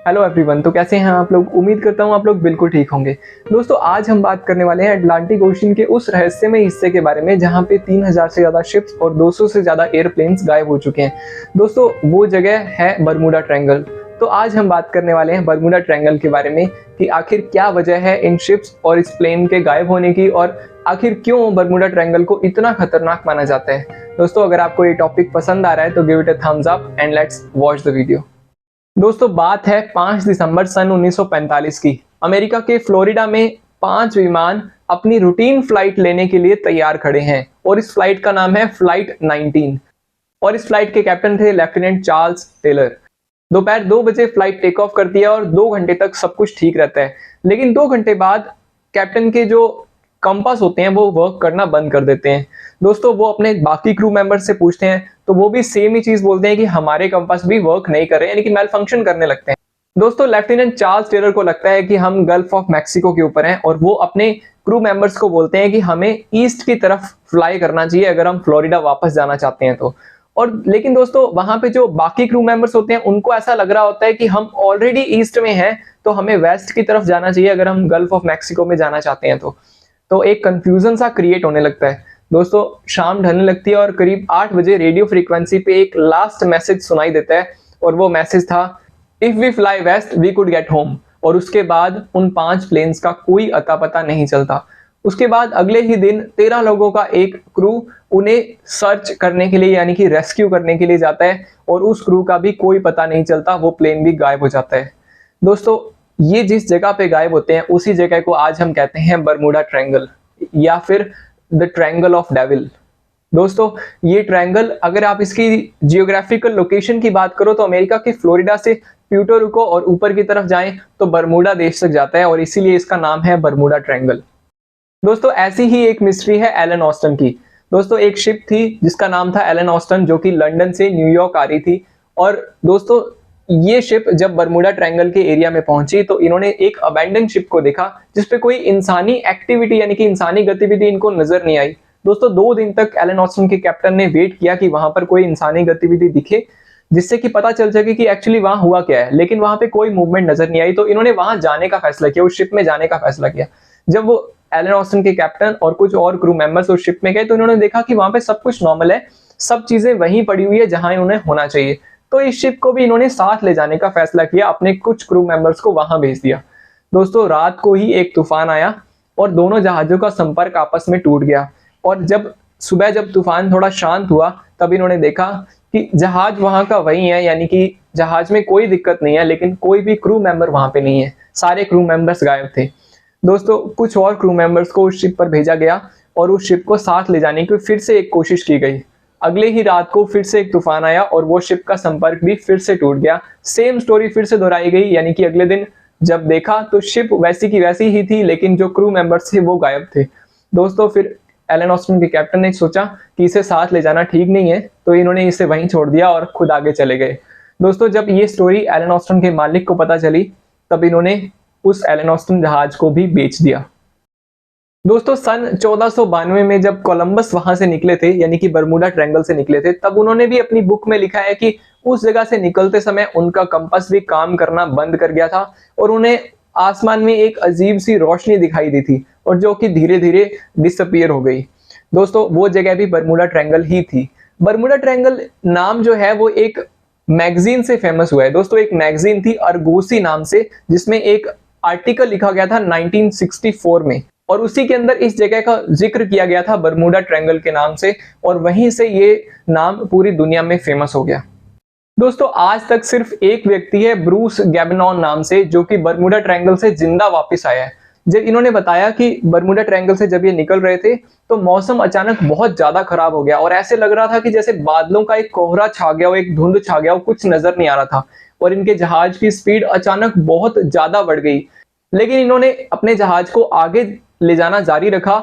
Hello everyone. तो कैसे हैं आप लोग? उम्मीद करता हूं आप लोग बिल्कुल ठीक होंगे। दोस्तों आज हम बात करने वाले हैं अटलांटिक ओशन के उस रहस्यमय हिस्से के बारे में जहां पे 3000 से ज़्यादा शिप्स और 200 से ज़्यादा एयरप्लेन्स गायब हो चुके हैं। दोस्तों वो जगह है बरमूडा ट्रायंगल। तो आज हम बात करने वाले हैं बरमूडा ट्रायंगल के बारे में कि आखिर क्या वजह है इन शिप्स और इस प्लेन के गायब होने की, और आखिर क्यों बरमूडा ट्रायंगल को इतना खतरनाक माना जाता है। दोस्तों अगर आपको ये टॉपिक पसंद आ रहा है तो give it a thumbs up and let's watch the video. दोस्तों बात है 5 दिसंबर सन 1945 की। अमेरिका के फ्लोरिडा में 5 विमान अपनी रूटीन फ्लाइट लेने के लिए तैयार खड़े हैं और इस फ्लाइट का नाम है फ्लाइट 19 और इस फ्लाइट के कैप्टन थे लेफ्टिनेंट चार्ल्स टेलर। दोपहर 2 बजे फ्लाइट टेक ऑफ करती है और 2 घंटे तक सब कुछ ठीक रहता है, लेकिन 2 घंटे बाद कैप्टन के जो कंपास होते हैं वो वर्क करना बंद कर देते हैं। दोस्तों वो अपने बाकी क्रू मेंबर्स से पूछते हैं तो वो भी सेम ही चीज बोलते हैं कि हमारे कंपास भी वर्क नहीं कर रहे, यानी कि मेल फंक्शन करने लगते हैं। दोस्तों लेफ्टिनेंट चार्ल्स टेलर को लगता है कि हम गल्फ ऑफ मैक्सिको के ऊपर हैं और वो अपने क्रू मेंबर्स को बोलते हैं कि हमें ईस्ट की तरफ फ्लाई करना चाहिए अगर हम फ्लोरिडा वापस जाना चाहते हैं तो। और लेकिन दोस्तों वहां पे जो बाकी क्रू मेंबर्स होते हैं उनको ऐसा लग रहा होता है कि हम ऑलरेडी ईस्ट में हैं तो हमें वेस्ट की तरफ जाना चाहिए अगर हम गल्फ ऑफ मैक्सिको में जाना चाहते हैं तो एक कंफ्यूजन सा क्रिएट होने लगता है। दोस्तों शाम ढलने लगती है और करीब 8 बजे रेडियो फ्रीक्वेंसी पे एक लास्ट मैसेज सुनाई देता है और वो मैसेज था, if we fly west we could get home. और उसके बाद उन 5 प्लेन्स का कोई अता पता नहीं चलता। उसके बाद अगले ही दिन 13 लोगों का एक क्रू उन्हें सर्च करने के लिए यानी कि रेस्क्यू करने के लिए जाता है और उस क्रू का भी कोई पता नहीं चलता, वो प्लेन भी गायब हो जाता है। दोस्तों ये जिस जगह पे गायब होते हैं उसी जगह को आज हम कहते हैं बरमूडा ट्रायंगल या फिर द ट्रायंगल ऑफ डेविल। दोस्तों ये ट्रायंगल अगर आप इसकी जियोग्राफिकल लोकेशन की बात करो तो अमेरिका के फ्लोरिडा से प्यूर्टो रिको और ऊपर की तरफ जाएं तो बरमूडा देश तक जाता है और इसीलिए इसका नाम है बरमूडा ट्रायंगल। दोस्तों ऐसी ही एक मिस्ट्री है एलन ऑस्टन की। दोस्तों एक शिप थी जिसका नाम था एलन ऑस्टन जो कि लंदन से न्यूयॉर्क आ रही थी और दोस्तों ये शिप जब बरमूडा ट्रायंगल के एरिया में पहुंची तो इन्होंने एक अबैंडन शिप को देखा जिसपे कोई इंसानी एक्टिविटी यानी कि इंसानी गतिविधि इनको नजर नहीं आई। दोस्तों 2 दिन तक एलन ऑस्टन के कैप्टन ने वेट किया कि वहां पर कोई इंसानी गतिविधि दिखे जिससे कि पता चल सके कि एक्चुअली वहां हुआ क्या है, लेकिन वहां पे कोई मूवमेंट नजर नहीं आई। तो इन्होंने वहां जाने का फैसला किया, उस शिप में जाने का फैसला किया। जब वो एलन ऑस्टन के कैप्टन और कुछ और क्रू मेंबर्स उस शिप में गए तो इन्होंने देखा कि वहां पे सब कुछ नॉर्मल है, सब चीजें वहीं पड़ी हुई है जहां इन्होंने होना चाहिए। तो इस शिप को भी इन्होंने साथ ले जाने का फैसला किया, अपने कुछ क्रू मेंबर्स को वहां भेज दिया। दोस्तों रात को ही एक तूफान आया और दोनों जहाजों का संपर्क आपस में टूट गया और जब तूफान थोड़ा शांत हुआ तब इन्होंने देखा कि जहाज वहां का वही है, यानी कि जहाज में कोई दिक्कत नहीं है, लेकिन कोई भी क्रू मेंबर वहां पे नहीं है, सारे क्रू मेंबर्स गायब थे। दोस्तों कुछ और क्रू मेंबर्स को उस शिप पर भेजा गया और उस शिप को साथ ले जाने की फिर से एक कोशिश की गई। अगले ही रात को फिर से एक तूफान आया और वो शिप का संपर्क भी फिर से टूट गया। सेम स्टोरी फिर से दोहराई गई, यानी कि अगले दिन जब देखा तो शिप वैसी की वैसी ही थी लेकिन जो क्रू मेंबर्स थे वो गायब थे। दोस्तों फिर एलन ऑस्टन के कैप्टन ने सोचा कि इसे साथ ले जाना ठीक नहीं है तो इन्होंने इसे वहीं छोड़ दिया और खुद आगे चले गए। दोस्तों जब ये स्टोरी एलन ऑस्टन के मालिक को पता चली तब इन्होंने उस एलन ऑस्टन जहाज को भी बेच दिया। दोस्तों सन 1492 में जब कोलंबस वहां से निकले थे यानी कि बरमूडा ट्रायंगल से निकले थे तब उन्होंने भी अपनी बुक में लिखा है कि उस जगह से निकलते समय उनका कंपास भी काम करना बंद कर गया था और उन्हें आसमान में एक अजीब सी रोशनी दिखाई दी थी और जो कि धीरे धीरे डिसअपीयर हो गई। दोस्तों वो जगह भी बरमूडा ट्रायंगल ही थी। बरमूडा ट्रायंगल नाम जो है वो एक मैगजीन से फेमस हुआ है। दोस्तों एक मैगजीन थी अर्गोसी नाम से जिसमें एक आर्टिकल लिखा गया था 1964 में और उसी के अंदर इस जगह का जिक्र किया गया था बरमूडा ट्रायंगल के नाम से और वहीं से ये नाम पूरी दुनिया में फेमस हो गया। दोस्तों आज तक सिर्फ एक व्यक्ति है ब्रूस गैबनॉन नाम से जो कि बरमूडा ट्रायंगल से जिंदा वापस आया है। जब इन्होंने बताया कि बरमूडा ट्रायंगल से जब ये निकल रहे थे तो मौसम अचानक बहुत ज्यादा खराब हो गया और ऐसे लग रहा था कि जैसे बादलों का एक कोहरा छा गया हो, एक धुंध छा गया हो, कुछ नजर नहीं आ रहा था और इनके जहाज की स्पीड अचानक बहुत ज्यादा बढ़ गई। लेकिन इन्होंने अपने जहाज को आगे ले जाना जारी रखा।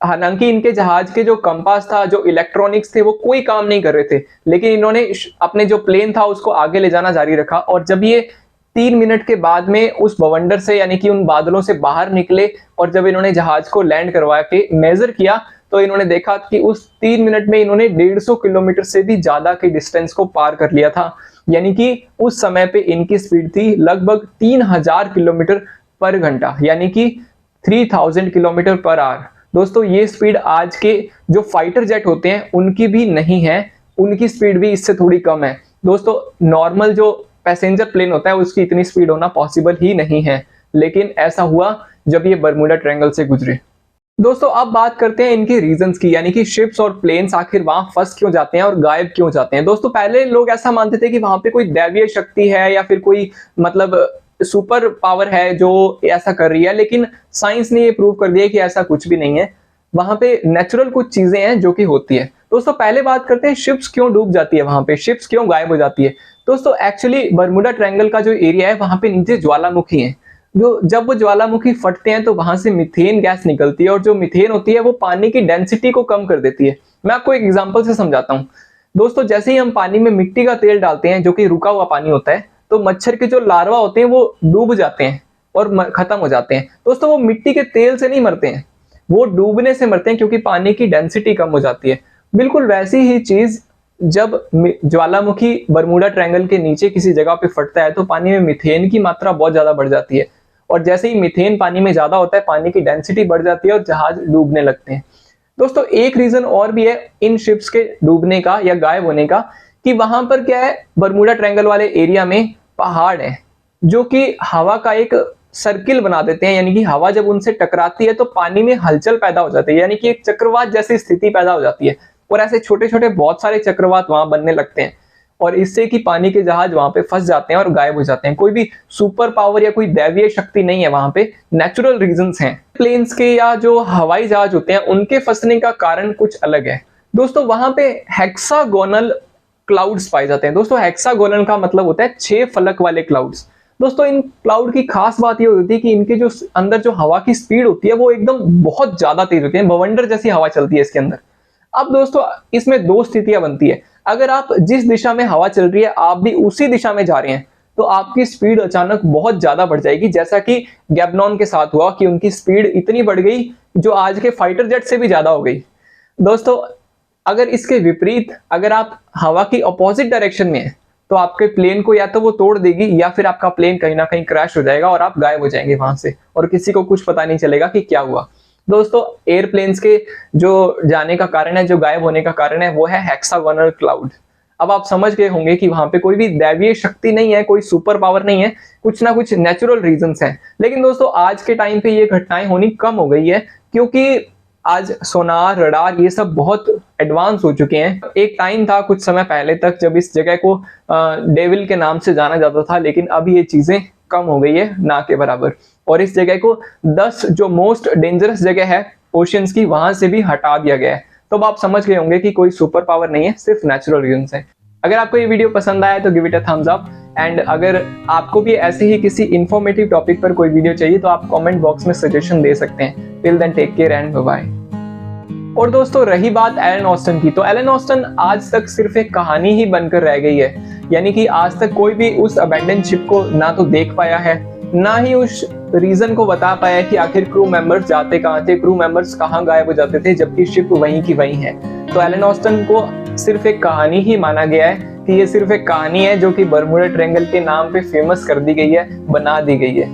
हालांकि इनके जहाज के जो कंपास था, जो इलेक्ट्रॉनिक्स थे वो कोई काम नहीं कर रहे थे, लेकिन इन्होंने अपने जो प्लेन था उसको आगे ले जाना जारी रखा और जब ये 3 मिनट के बाद में उस बवंडर से यानी कि उन बादलों से बाहर निकले और जब इन्होंने जहाज को लैंड करवा के मेजर किया तो इन्होंने देखा कि उस 3 मिनट में इन्होंने 150 किलोमीटर से भी ज्यादा की डिस्टेंस को पार कर लिया था यानी कि उस समय पे इनकी स्पीड थी लगभग 3000 किलोमीटर पर घंटा, यानी कि 3000 किलोमीटर पर आवर। दोस्तों ये स्पीड आज के जो फाइटर जेट होते हैं उनकी भी नहीं है, उनकी स्पीड भी इससे थोड़ी कम है। दोस्तों नॉर्मल जो पैसेंजर प्लेन होता है उसकी इतनी स्पीड होना पॉसिबल ही नहीं है, लेकिन ऐसा हुआ जब ये बर्मुडा ट्रायंगल से गुजरे। दोस्तों अब बात करते हैं इनके रीजंस की, यानी कि शिप्स और प्लेन्स आखिर वहां फंस क्यों जाते हैं और गायब क्यों जाते हैं। दोस्तों पहले लोग ऐसा मानते थे कि वहां पे कोई दैवीय शक्ति है या फिर कोई मतलब सुपर पावर है जो ऐसा कर रही है, लेकिन साइंस ने ये प्रूव कर दिया कि ऐसा कुछ भी नहीं है। वहां पे नेचुरल कुछ चीजें हैं जो कि होती है। दोस्तों पहले बात करते हैं शिप्स क्यों डूब जाती है, वहां पे शिप्स क्यों गायब हो जाती है। दोस्तों एक्चुअली बर्मुडा ट्रायंगल का जो एरिया है वहां पे नीचे ज्वालामुखी है, जो जब वो ज्वालामुखी फटते हैं तो वहां से मीथेन गैस निकलती है, और जो मीथेन होती है वो पानी की डेंसिटी को कम कर देती है। मैं आपको एक एग्जांपल से समझाता हूँ। दोस्तों जैसे ही हम पानी में मिट्टी का तेल डालते हैं जो कि रुका हुआ पानी होता है, तो मच्छर के जो लार्वा होते हैं वो डूब जाते हैं और खत्म हो जाते हैं। दोस्तों वो मिट्टी के तेल से नहीं मरते हैं, वो डूबने से मरते हैं क्योंकि पानी की डेंसिटी कम हो जाती है। बिल्कुल वैसी ही चीज जब ज्वालामुखी बर्मुडा ट्रायंगल के नीचे किसी जगह पे फटता है तो पानी में मीथेन की मात्रा बहुत ज्यादा बढ़ जाती है, और जैसे ही मीथेन पानी में ज्यादा होता है पानी की डेंसिटी बढ़ जाती है और जहाज डूबने लगते हैं। दोस्तों एक रीजन और भी है इन शिप्स के डूबने का या गायब होने का, कि वहां पर क्या है, बर्मुडा ट्रायंगल वाले एरिया में पहाड़ है जो कि हवा का एक सर्किल बना देते हैं, यानी कि हवा जब उनसे टकराती है तो पानी में हलचल पैदा हो जाती है, यानी कि एक चक्रवात जैसी स्थिति पैदा हो जाती है, और ऐसे छोटे छोटे बहुत सारे चक्रवात वहां बनने लगते हैं, और इससे कि पानी के जहाज वहां पे फंस जाते हैं और गायब हो जाते हैं। कोई भी सुपर पावर या कोई दैवीय शक्ति नहीं है वहां पे, नेचुरल रीजंस हैं। प्लेन्स के या जो हवाई जहाज होते हैं उनके फंसने का कारण कुछ अलग है। दोस्तों वहां पे हेक्सागोनल क्लाउड्स पाए जाते हैं। दोस्तों हेक्सागोनल का मतलब होता है 6 फलक वाले क्लाउड्स। दोस्तों इन क्लाउड की खास बात ये होती है कि इनके जो अंदर जो हवा की स्पीड होती है वो एकदम बहुत ज्यादा तेज होती है, बवंडर जैसी हवा चलती है इसके अंदर। अब दोस्तों इसमें दो स्थितियां बनती है, अगर आप जिस दिशा में हवा चल रही है आप भी उसी दिशा में जा रहे हैं तो आपकी स्पीड अचानक बहुत ज्यादा बढ़ जाएगी, जैसा कि गैबनॉन के साथ हुआ कि उनकी स्पीड इतनी बढ़ गई जो आज के फाइटर जेट से भी ज्यादा हो गई। दोस्तों अगर इसके विपरीत अगर आप हवा की अपोजिट डायरेक्शन में है तो आपके प्लेन को या तो वो तोड़ देगी या फिर आपका प्लेन कहीं ना कहीं क्रैश हो जाएगा और आप गायब हो जाएंगे वहां से, और किसी को कुछ पता नहीं चलेगा कि क्या हुआ। दोस्तों एयरप्लेन्स के जो जाने का कारण है, जो गायब होने का कारण है, वो है हेक्सागोनल क्लाउड। अब आप समझ गए होंगे कि वहां पे कोई भी दैवीय शक्ति नहीं है, कोई सुपर पावर नहीं है, कुछ ना कुछ नेचुरल रीजंस हैं। लेकिन दोस्तों आज के टाइम पे ये घटनाएं होनी कम हो गई है, क्योंकि आज सोनार रडार ये सब बहुत एडवांस हो चुके हैं। एक टाइम था कुछ समय पहले तक जब इस जगह को डेविल के नाम से जाना जाता था, लेकिन अब ये चीजें कम हो गई है ना के बराबर, और इस जगह को 10 जो मोस्ट डेंजरस जगह है ओशियंस की वहां से भी हटा दिया गया है। तो अब आप समझ गए होंगे कि कोई सुपर पावर नहीं है, सिर्फ नेचुरल रीजंस है। अगर आपको ये वीडियो पसंद आया तो give it a thumbs up, and अगर आपको भी ऐसे ही किसी इंफॉर्मेटिव टॉपिक पर कोई वीडियो चाहिए तो आप कमेंट बॉक्स में सजेशन दे सकते हैं। Till then take care and bye bye. और दोस्तों रही बात एलन ऑस्टन की, तो एलन ऑस्टन आज तक सिर्फ एक कहानी ही बनकर रह गई है, यानी कि आज तक कोई भी उस अबैंडन शिप को ना तो देख पाया है, ना ही उस रीजन को बता पाया कि आखिर क्रू मेंबर्स जाते कहाँ थे, क्रू मेंबर्स कहाँ गायब हो जाते थे, जबकि शिप वहीं की वहीं है। तो एलन ऑस्टन को सिर्फ एक कहानी ही माना गया है कि ये सिर्फ एक कहानी है जो कि बर्मुडा ट्रायंगल के नाम पे फेमस कर दी गई है, बना दी गई है।